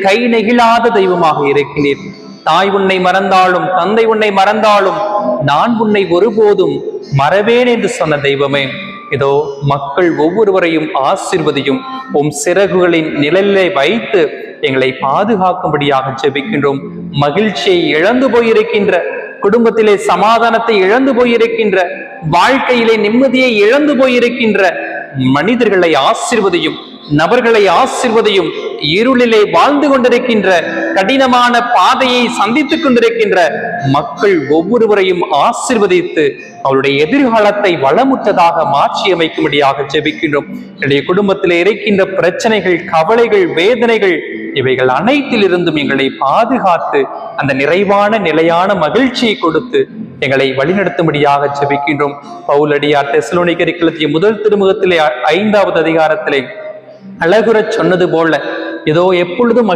கை நெகிழாத தெய்வமாக இருக்கிறீர். தாய் உன்னை மறந்தாலும் தந்தை உன்னை மறந்தாலும் நான் உன்னை ஒருபோதும் மறவேன் என்று சொன்ன தெய்வமே, இதோ மக்கள் ஒவ்வொருவரையும் ஆசீர்வதியும் உம் சிறகுகளின் நிழலிலே வைத்து எங்களை பாதுகாக்கும்படியாக ஜெபிக்கின்றோம். மகிழ்ச்சியை இழந்து போயிருக்கின்ற, குடும்பத்திலே சமாதானத்தை இழந்து போயிருக்கின்ற, வாழ்க்கையிலே நிம்மதியை இழந்து போயிருக்கின்ற மனிதர்களை ஆசீர்வதியும், நபர்களை ஆசீர்வதியும். இருளிலே வாழ்ந்து கொண்டிருக்கின்ற, கடினமான பாதையை சந்தித்துக் கொண்டிருக்கின்ற மக்கள் ஒவ்வொருவரையும் ஆசீர்வதித்து அவருடைய எதிர்காலத்தை வளமுற்றதாக மாற்றி அமைக்கும்படியாக ஜெபிக்கின்றோம். என்னுடைய குடும்பத்தில் இருக்கின்ற பிரச்சனைகள், கவலைகள், வேதனைகள் இவைகள் அனைத்திலிருந்தும் எங்களை பாதுகாத்து அந்த நிறைவான நிலையான மகிழ்ச்சியை கொடுத்து எங்களை வழிநடத்தும்படியாக ஜெபிக்கின்றோம். பவுலடியார் தெசலோனிக்கருக்கு எழுதிய முதல் திருமுகத்திலே 5வது அதிகாரத்திலே அழகுறச் சொன்னது போல, இதோ எப்பொழுதும்